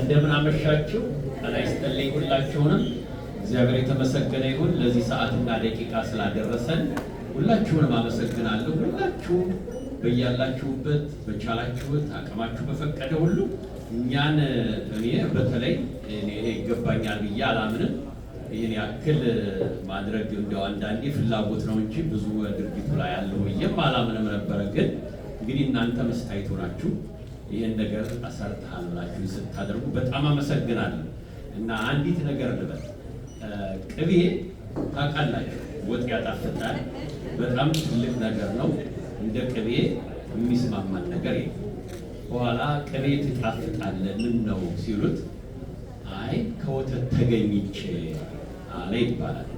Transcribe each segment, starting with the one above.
እንደምን አመሻችሁ። ጤና ይስጥልኝ ሁላችሁንም። እግዚአብሔር የተመሰገነ ይሁን ለዚህ ሰዓትና ደቂቃ ስላደረሰን ሁላችሁንም አመሰግናለሁ። ሁላችሁም በያላችሁበት በቻላችሁት አቅማችሁ በፈቀደ ሁሉ እኛን እኔ በተለይ እኔ ይገባኛል ብዬ አላምንም። ይህን ያክል ማድረግ እንደው አንዳንዴ ፍላጎት ነው እንጂ ብዙ ድርጊቱ ላይ ያለው ብዬም አላምንም ነበረ። ግን እንግዲህ እናንተ መስታይቱ ናችሁ። ይህን ነገር አሰርተሃል ብላችሁ ስታደርጉ በጣም አመሰግናለሁ። እና አንዲት ነገር ልበል፣ ቅቤ ታውቃላችሁ ወጥ ያጣፍጣል። በጣም ትልቅ ነገር ነው። እንደ ቅቤ የሚስማማን ነገር የለም። በኋላ ቅቤ ትጣፍጣለህ ምን ነው ሲሉት አይ ከወተት ተገኝቼ አለ ይባላል።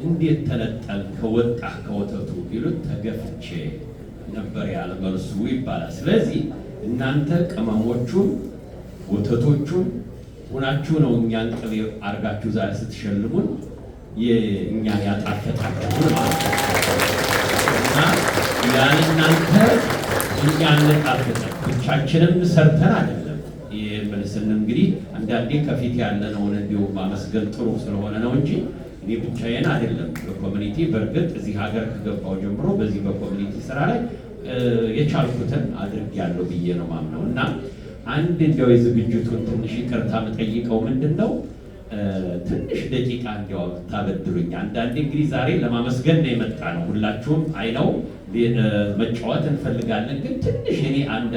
እንዴት ተነጠል ከወጣህ ከወተቱ ቢሉት ተገፍቼ ነበር ያለ መልሱ ይባላል። ስለዚህ እናንተ ቅመሞቹን ወተቶቹን ሆናችሁ ነው እኛን ቅቤ አርጋችሁ ዛሬ ስትሸልሙን የእኛን ያጣፈጣችሁ ማለት ነው። እና ያን እናንተ እኛን ጣፍጠን ብቻችንም ሰርተን አይደለም። የምንስን እንግዲህ አንዳንዴ ከፊት ያለነውን እንዲሁ ማመስገን ጥሩ ስለሆነ ነው እንጂ እኔ ብቻዬን አይደለም። በኮሚኒቲ በእርግጥ እዚህ ሀገር ከገባው ጀምሮ በዚህ በኮሚኒቲ ስራ ላይ የቻልኩትን አድርጌያለሁ ብዬ ነው ማምነው። እና አንድ እንዲያው የዝግጅቱን ትንሽ ይቅርታ የምጠይቀው ምንድን ነው ትንሽ ደቂቃ እንዲያው ታበድሩኝ። አንዳንዴ እንግዲህ ዛሬ ለማመስገን ነው የመጣ ነው። ሁላችሁም አይነው መጫወት እንፈልጋለን፣ ግን ትንሽ እኔ አንድ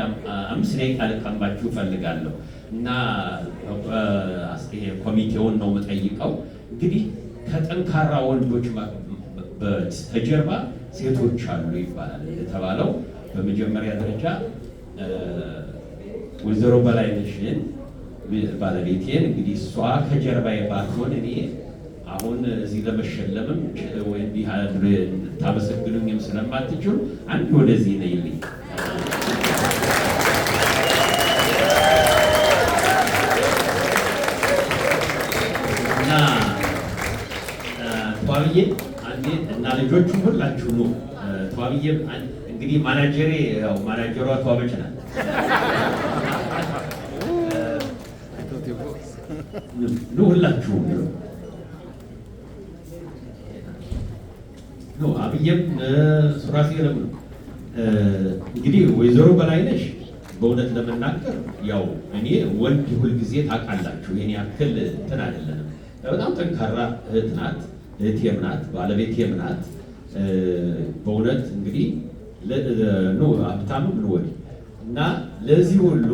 5 ደቂቃ ልቀምባችሁ እፈልጋለሁ። እና ኮሚቴውን ነው የምጠይቀው። እንግዲህ ከጠንካራ ወንዶች በስተጀርባ ሴቶች አሉ ይባላል። እንደተባለው በመጀመሪያ ደረጃ ወይዘሮ በላይነሽን ባለቤቴን እንግዲህ እሷ ከጀርባዬ ባትሆን እኔ አሁን እዚህ ለመሸለምም ወይ እንዲህ ታመሰግኑኝም ስለማትችሉ አንድ ወደዚህ ነይልኝ። እና ተዋብዬ አንዴ እና ልጆቹ ሁላችሁ ነው። ተዋብዬ እንግዲህ ማናጀሬ ያው ማናጀሯ ተዋበች ናት። ነው ሁላችሁ ነው አብዬም ሱራፌልም ነው። እንግዲህ ወይዘሮ በላይነሽ በእውነት ለመናገር ያው እኔ ወንድ ሁልጊዜ ታውቃላችሁ የኔ ያክል እንትን አይደለንም። በጣም ጠንካራ እህት ናት፣ እህቴም ናት፣ ባለቤቴም ናት። በእውነት እንግዲህ ነው ሀብታምም ነው እና ለዚህ ሁሉ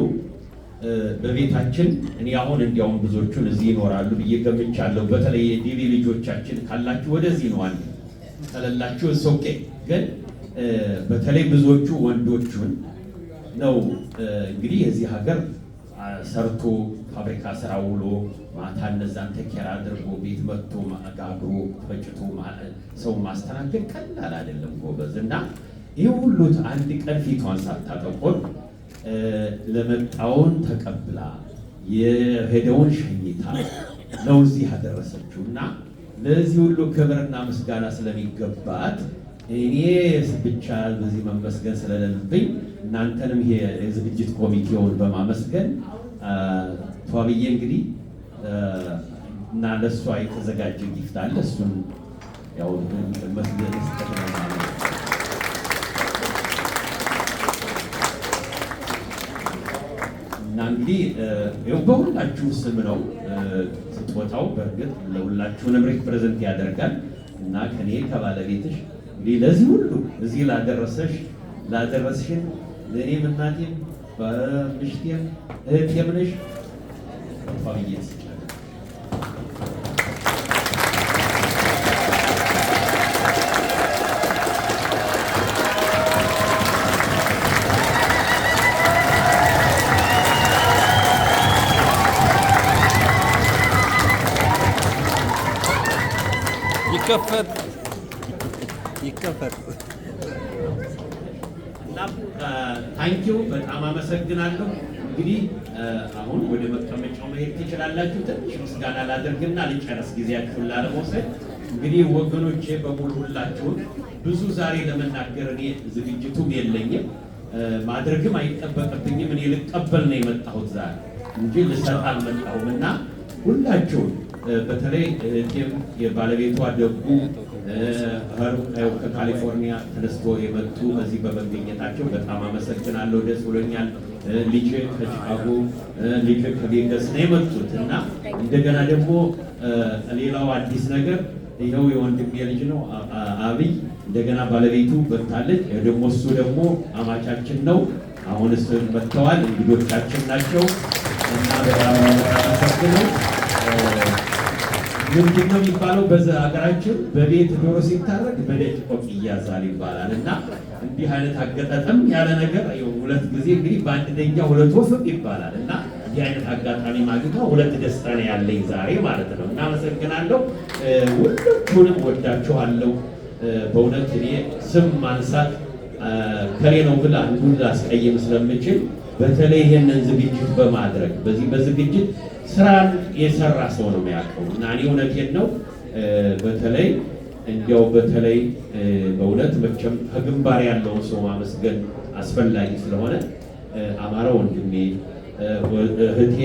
በቤታችን እኔ አሁን እንዲያውም ብዙዎቹን እዚህ ይኖራሉ ብዬ ገምቻለሁ። በተለይ የዲቪ ልጆቻችን ካላችሁ ወደዚህ ነው አንድ ከሌላችሁ ኦኬ። ግን በተለይ ብዙዎቹ ወንዶቹን ነው እንግዲህ የዚህ ሀገር ሰርቶ ፋብሪካ ስራ ውሎ ማታ እነዛን ተኬራ አድርጎ ቤት መጥቶ ጋግሮ ፈጭቶ ሰው ማስተናገድ ቀላል አይደለም ጎበዝ። እና ይህ ሁሉ አንድ ቀን ፊቷን ሳታጠቆር ለመጣውን ተቀብላ የሄደውን ሸኝታ ነው እዚህ ያደረሰችው። እና ለዚህ ሁሉ ክብርና ምስጋና ስለሚገባት እኔ ብቻ በዚህ መመስገን ስለሌለብኝ እናንተንም ይሄ የዝግጅት ኮሚቴውን በማመስገን ተዋብዬ እንግዲህ እና ለሷ የተዘጋጀ ጊፍት አለ። እሱን ያው መስገን ይስተካከላል። እና እንግዲህ ይኸው በሁላችሁ ስም ነው ስትወጣው። በእርግጥ ለሁላችሁንም ሪፕሬዘንት ያደርጋል። እና ከኔ ከባለቤትሽ እንግዲህ ለዚህ ሁሉ እዚህ ላደረስሽን ለእኔም እናቴም በምሽቴም እህቴም ነሽ ፋብዬ ይከፈት እና ታንኪው በጣም አመሰግናለሁ። እንግዲህ አሁን ወደ መቀመጫው መሄድ ትችላላችሁ። ትንሽ ምስጋና ላደርግና ልጨርስ ጊዜያችሁን ላለመውሰድ። እንግዲህ ወገኖቼ በሙሉ ሁላችሁም ብዙ ዛሬ ለመናገር እኔ ዝግጅቱም የለኝም ማድረግም አይጠበቅብኝም። እኔ ልቀበል ነው የመጣሁት ዛሬ እንጂ ልሰጥ አልመጣሁምና ሁላችሁም በተለይ እህቴም የባለቤቷ ደጉ ከካሊፎርኒያ ተነስቶ የመጡ በዚህ በመገኘታቸው በጣም አመሰግናለሁ። ደስ ብሎኛል። ልጅ ከቺካጎ ልጅ ከቬጋስ ነው የመጡት እና እንደገና ደግሞ ሌላው አዲስ ነገር ይኸው የወንድሜ ልጅ ነው አብይ እንደገና ባለቤቱ በታለች ደግሞ እሱ ደግሞ አማቻችን ነው። አሁን እሱ መጥተዋል፣ እንግዶቻችን ናቸው እና በጣም አመሰግናለሁ። ምንድን ነው የሚባለው በሀገራችን በቤት ዶሮ ሲታረድ በደጅ ቆቅ ይያዛል ይባላል እና እንዲህ አይነት አገጣጠም ያለ ነገር ሁለት ጊዜ እንግዲህ በአንድ ደኛ ሁለት ወፍ ይባላል እና እንዲህ አይነት አጋጣሚ ማግኘቷ ሁለት ደስታ ነው ያለኝ ዛሬ ማለት ነው። እና አመሰግናለሁ። ሁላችሁንም ወዳችኋለሁ። በእውነት እኔ ስም ማንሳት ከሌ ነው ብላ አንዱን ላስቀይም ስለምችል በተለይ ይህንን ዝግጅት በማድረግ በዚህ በዝግጅት ስራን የሰራ ሰው ነው የሚያውቀው እና እኔ እውነቴን ነው። በተለይ እንዲያው በተለይ በእውነት መቼም ከግንባር ያለውን ሰው ማመስገን አስፈላጊ ስለሆነ አማራ ወንድሜ እህቴ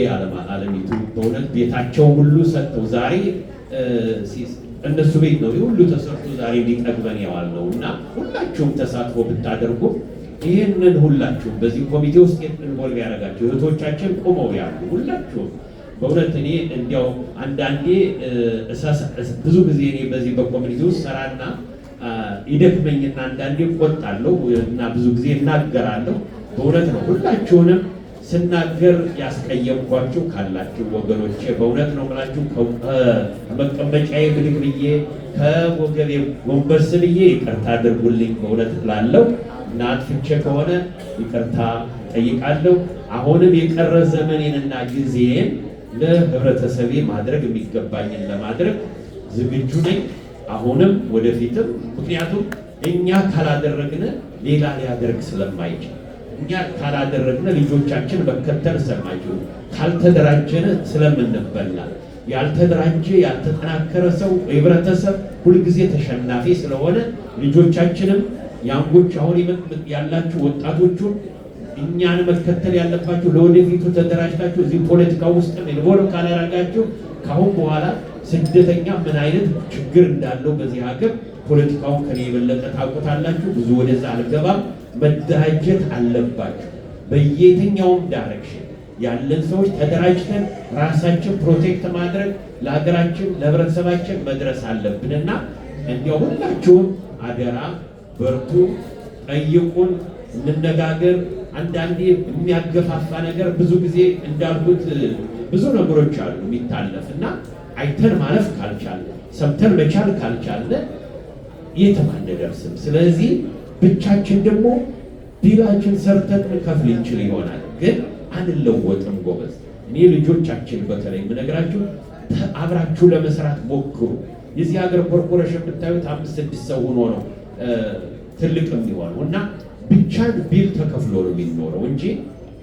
አለሚቱ በእውነት ቤታቸው ሁሉ ሰጥተው ዛሬ እነሱ ቤት ነው ሁሉ ተሰርቶ ዛሬ ሊጠግበን ያዋለው እና ሁላችሁም ተሳትፎ ብታደርጉ ይህንን ሁላችሁም በዚህ ኮሚቴ ውስጥ ኢንቮልቭ ያደረጋችሁ እህቶቻችን ቆመው ያሉ ሁላችሁም በእውነት እኔ እንዲያው አንዳንዴ ብዙ ጊዜ እኔ በዚህ በኮሚኒቲ ውስጥ ሰራና ይደክመኝና አንዳንዴ ቆጣለሁ እና ብዙ ጊዜ እናገራለሁ። በእውነት ነው ሁላችሁንም ስናገር ያስቀየምኳችሁ ካላችሁ ወገኖቼ በእውነት ነው ብላችሁ ከመቀመጫዬ ብድግ ብዬ ከወገቤ ጎንበስ ብዬ ይቅርታ አድርጉልኝ በእውነት እላለሁ እና አጥፍቼ ከሆነ ይቅርታ ጠይቃለሁ። አሁንም የቀረ ዘመኔንና ጊዜን ለህብረተሰቤ ማድረግ የሚገባኝን ለማድረግ ዝግጁ ነኝ፣ አሁንም ወደፊትም። ምክንያቱም እኛ ካላደረግን ሌላ ሊያደርግ ስለማይችል፣ እኛ ካላደረግን ልጆቻችን መከተል ስለማይችሉ፣ ካልተደራጀን ስለምንበላ፣ ያልተደራጀ ያልተጠናከረ ሰው ህብረተሰብ ሁልጊዜ ተሸናፊ ስለሆነ ልጆቻችንም ያንጎች አሁን ያላችሁ ወጣቶቹን እኛን መከተል ያለባችሁ ለወደፊቱ ተደራጅታችሁ እዚህ ፖለቲካ ውስጥ ኢንቮልቭ ካላደረጋችሁ ካሁን በኋላ ስደተኛ ምን አይነት ችግር እንዳለው በዚህ ሀገር ፖለቲካውን ከኔ የበለጠ ታውቁታላችሁ። ብዙ ወደዛ አልገባም። መደራጀት አለባችሁ። በየትኛውም ዳይሬክሽን ያለን ሰዎች ተደራጅተን ራሳችን ፕሮቴክት ማድረግ ለሀገራችን ለህብረተሰባችን መድረስ አለብንና እንዲያው ሁላችሁም አደራ በርቱ፣ ጠይቁን፣ እንነጋገር። አንዳንዴ የሚያገፋፋ ነገር ብዙ ጊዜ እንዳልኩት ብዙ ነገሮች አሉ የሚታለፍ እና አይተን ማለፍ ካልቻለ ሰምተን መቻል ካልቻለ የትም አንደርስም። ስለዚህ ብቻችን ደግሞ ቢላችን ሰርተን ከፍል እንችል ይሆናል፣ ግን አንለወጥም ጎበዝ። እኔ ልጆቻችን በተለይ የምነግራችሁ አብራችሁ ለመስራት ሞክሩ። የዚህ ሀገር ኮርፖሬሽን ብታዩት 5-6 ሰው ሆኖ ነው ትልቅ የሚሆነው እና ብቻን ቢል ተከፍሎ ነው የሚኖረው እንጂ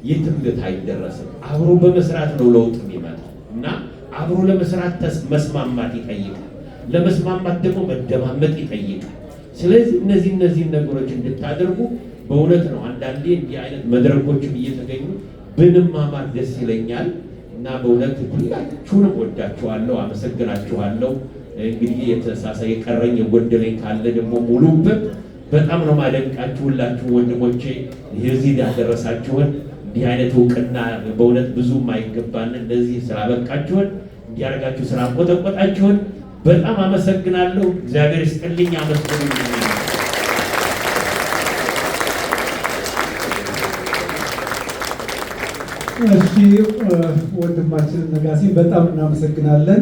የትም አይደረስም። አብሮ በመስራት ነው ለውጥ የሚመጣው እና አብሮ ለመስራት መስማማት ይጠይቃል። ለመስማማት ደግሞ መደማመጥ ይጠይቃል። ስለዚህ እነዚህ ነገሮች እንድታደርጉ በእውነት ነው አንዳንዴ እንዲህ አይነት መድረኮችም እየተገኙ ብንማማር ደስ ይለኛል እና በእውነት ሁላችሁንም ወዳችኋለሁ፣ አመሰግናችኋለሁ። እንግዲህ የቀረኝ የጎደለኝ ካለ ደግሞ ሙሉበት። በጣም ነው ማደንቃችሁ ሁላችሁ ወንድሞቼ፣ እዚህ ያደረሳችሁን እንዲህ አይነት እውቅና በእውነት ብዙም አይገባን። እንደዚህ ስላበቃችሁን እንዲያደርጋችሁ ስላቆጠቆጣችሁን በጣም አመሰግናለሁ። እግዚአብሔር ይስጥልኝ። አመስግኑልኝ። እሺ ወንድማችን ነጋሲ በጣም እናመሰግናለን።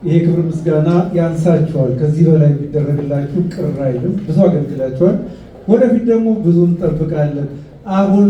ይሄ ክብር ምስጋና ያንሳችኋል። ከዚህ በላይ ቢደረግላችሁ ቅር አይልም። ብዙ አገልግላችኋል። ወደፊት ደግሞ ብዙ እንጠብቃለን። አሁን